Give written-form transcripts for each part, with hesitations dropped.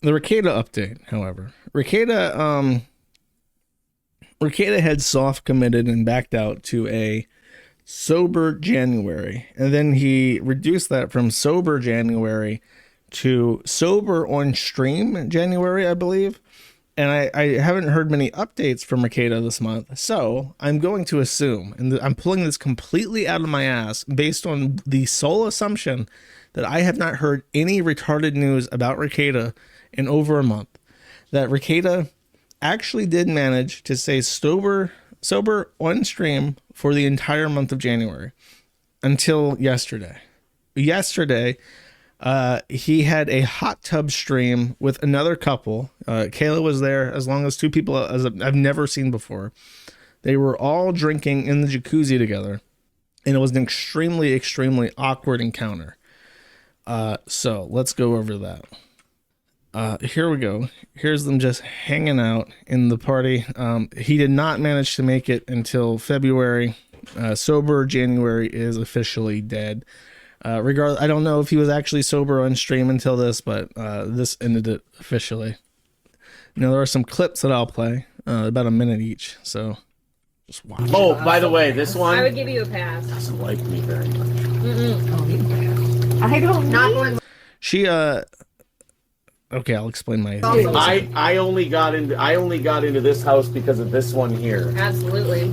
The Rekieta update, however. Rekieta had soft committed and backed out to a sober January. And then he reduced that from sober January to sober on stream January, I believe. And I haven't heard many updates from Rekieta this month. So I'm going to assume, and I'm pulling this completely out of my ass based on the sole assumption that I have not heard any retarded news about Rekieta in over a month, that Rekieta actually did manage to stay sober on stream for the entire month of January until yesterday. He had a hot tub stream with another couple. Kayla was there, as long as two people as I've never seen before. They were all drinking in the jacuzzi together, and it was an extremely, extremely awkward encounter. So let's go over that. Here we go. Here's them just hanging out in the party. He did not manage to make it until February. Sober January is officially dead. I don't know if he was actually sober on stream until this, but this ended it officially. Now there are some clips that I'll play, about a minute each, so just watch. Oh, by the way, this one I would give you a pass. doesn't like me very much. I don't not She okay, I'll explain my. I only got into this house because of this one here. Absolutely.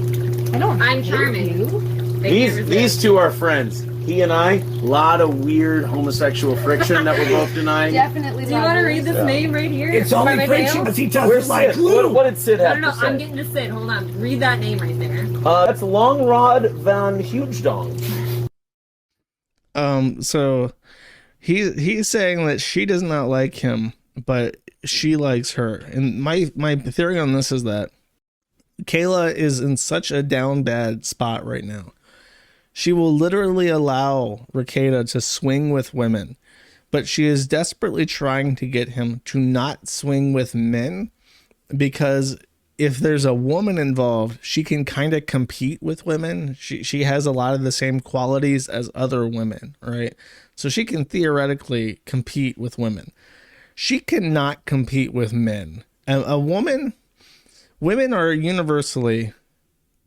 I'm charming. These two are friends. He and I, a lot of weird homosexual friction that we're both denying. Definitely. Do you want to read this name right here? It's only friction because he doesn't like glue. What did Sid have No, to say? I'm getting to Sid. Hold on. Read that name right there. That's Long Rod Van Hugedong. So he's saying that she does not like him, but she likes her. And my theory on this is that Kayla is in such a down bad spot right now. She will literally allow Rekieta to swing with women, but she is desperately trying to get him to not swing with men, because if there's a woman involved, she can kind of compete with women. She has a lot of the same qualities as other women, right? So she can theoretically compete with women. She cannot compete with men. Women are universally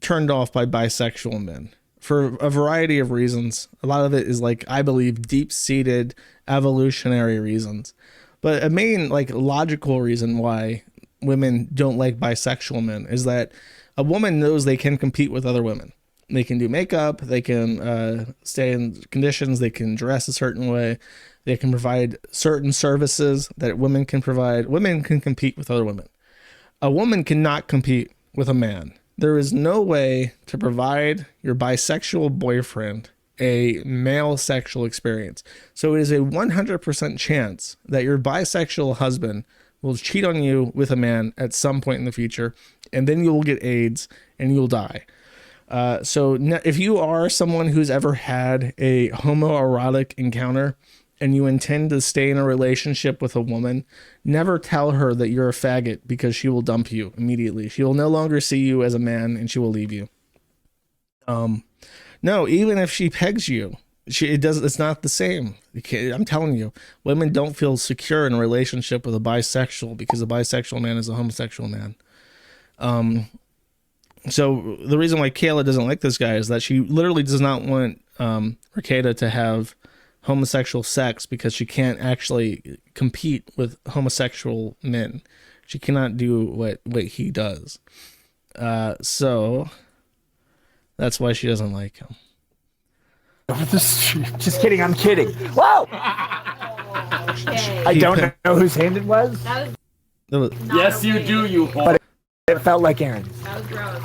turned off by bisexual men for a variety of reasons. A lot of it is, like, I believe, deep-seated evolutionary reasons. But a main, like, logical reason why women don't like bisexual men is that a woman knows they can compete with other women. They can do makeup, they can stay in conditions, they can dress a certain way, they can provide certain services that women can provide. Women can compete with other women. A woman cannot compete with a man. There is no way to provide your bisexual boyfriend a male sexual experience. So it is a 100% chance that your bisexual husband will cheat on you with a man at some point in the future, and then you will get AIDS and you'll die. So if you are someone who's ever had a homoerotic encounter and you intend to stay in a relationship with a woman, never tell her that you're a faggot, because she will dump you immediately. She will no longer see you as a man and she will leave you. No, even if she pegs you, it's not the same. I'm telling you, women don't feel secure in a relationship with a bisexual, because a bisexual man is a homosexual man. So the reason why Kayla doesn't like this guy is that she literally does not want Rekieta to have homosexual sex, because she can't actually compete with homosexual men. She cannot do what he does. So that's why she doesn't like him. Just kidding, I'm kidding. Whoa! I don't know whose hand it was. Yes, you do, you whore. But it felt like Aaron's. That was gross.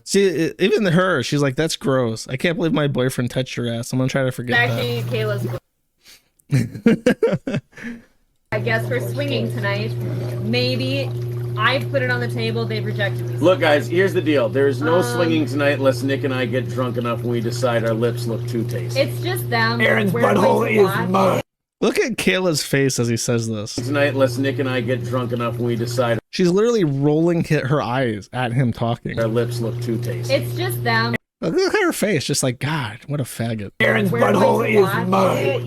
See, even her, she's like, that's gross. I can't believe my boyfriend touched your ass. I'm gonna try to forget Actually, Kayla's. I guess for swinging tonight, maybe I put it on the table. They've rejected me. Look, guys, here's the deal. There is no swinging tonight unless Nick and I get drunk enough when we decide our lips look too tasty. It's just them. Aaron's We're butthole going to is watch. mine. Look at Kayla's face as he says this. Tonight unless Nick and I get drunk enough when we decide She's literally rolling her eyes at him talking. our lips look too tasty. It's just them. Look at her face, just like, God, what a faggot. Aaron's We're butthole going to is watch. mine.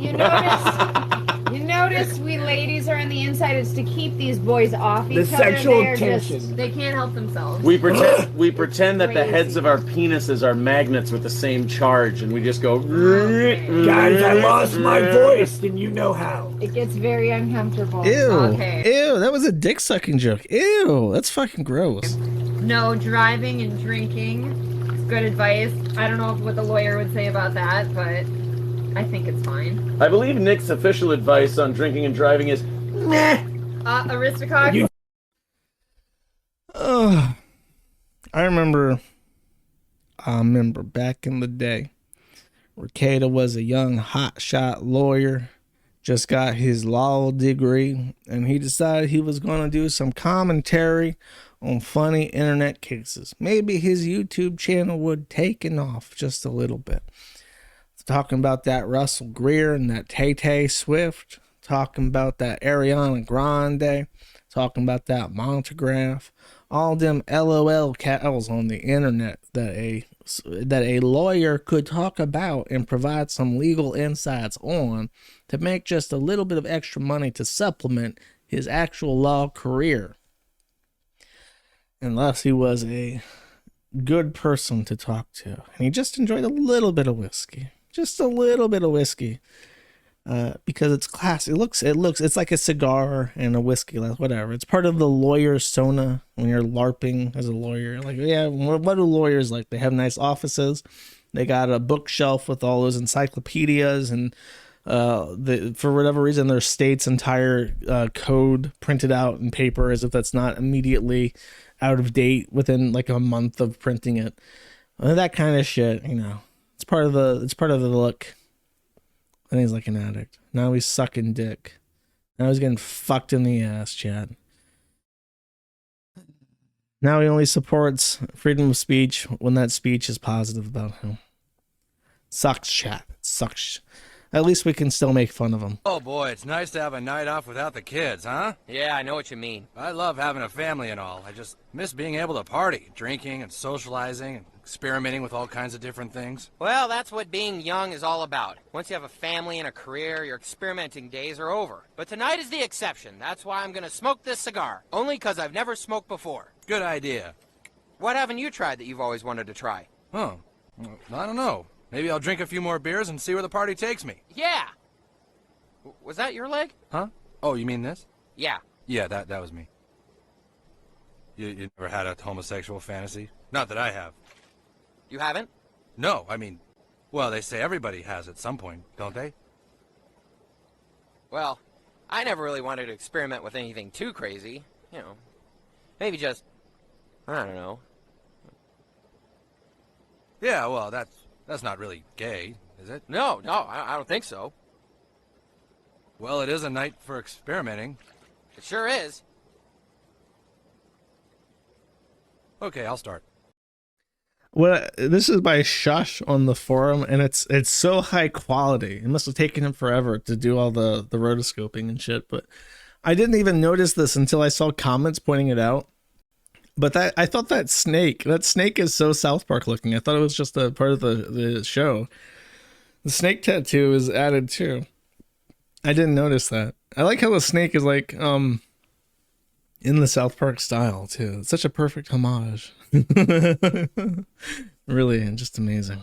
You notice the sweet ladies are on the inside. It's to keep these boys off each The other. sexual They're tension. just- They can't help themselves. We pretend that the heads of our penises are magnets with the same charge, and we just go. Guys, I lost my voice, and you know how. It gets very uncomfortable. Ew. Okay. Ew, that was a dick sucking joke. Ew, that's fucking gross. No driving and drinking. It's good advice. I don't know what the lawyer would say about that, but I think it's fine. I believe Nick's official advice on drinking and driving is meh. Aristocock? I remember back in the day, Rekieta was a young hotshot lawyer, just got his law degree, and he decided he was going to do some commentary on funny internet cases. Maybe his YouTube channel would taken off just a little bit. Talking about that Russell Greer and that Tay-Tay Swift, talking about that Ariana Grande, talking about that Montegraph, all them LOL cows on the internet that a lawyer could talk about and provide some legal insights on to make just a little bit of extra money to supplement his actual law career. Unless he was a good person to talk to and he just enjoyed a little bit of whiskey. Just a little bit of whiskey, because it's classy. It's like a cigar and a whiskey, whatever. It's part of the lawyer's sona when you're LARPing as a lawyer. Like, yeah, what do lawyers like? They have nice offices. They got a bookshelf with all those encyclopedias, and for whatever reason, their state's entire code printed out in paper, as if that's not immediately out of date within like a month of printing it. That kind of shit, you know. It's part of the look. And he's like an addict. Now he's sucking dick. Now he's getting fucked in the ass, Chad. Now he only supports freedom of speech when that speech is positive about him. Sucks, Chad. Sucks. At least we can still make fun of him. Oh boy, it's nice to have a night off without the kids, huh? Yeah, I know what you mean. I love having a family and all. I just miss being able to party, drinking and socializing and experimenting with all kinds of different things. Well, that's what being young is all about. Once you have a family and a career, your experimenting days are over. But tonight is the exception. That's why I'm gonna smoke this cigar. Only because I've never smoked before. Good idea. What haven't you tried that you've always wanted to try? Huh. Well, I don't know. Maybe I'll drink a few more beers and see where the party takes me. Yeah! Was that your leg? Huh? Oh, you mean this? Yeah. Yeah, that was me. You never had a homosexual fantasy? Not that I have. You haven't? No, I mean, well, they say everybody has at some point, don't they? Well, I never really wanted to experiment with anything too crazy. You know, maybe just, I don't know. Yeah, well, that's not really gay, is it? No, I don't think so. Well, it is a night for experimenting. It sure is. Okay, I'll start. Well, this is by Shush on the forum, and it's so high quality. It must have taken him forever to do all the rotoscoping and shit, but I didn't even notice this until I saw comments pointing it out. But I thought that snake is so South Park looking. I thought it was just a part of the show. The snake tattoo is added too. I didn't notice that. I like how the snake is like in the South Park style too. It's such a perfect homage. Really, just amazing.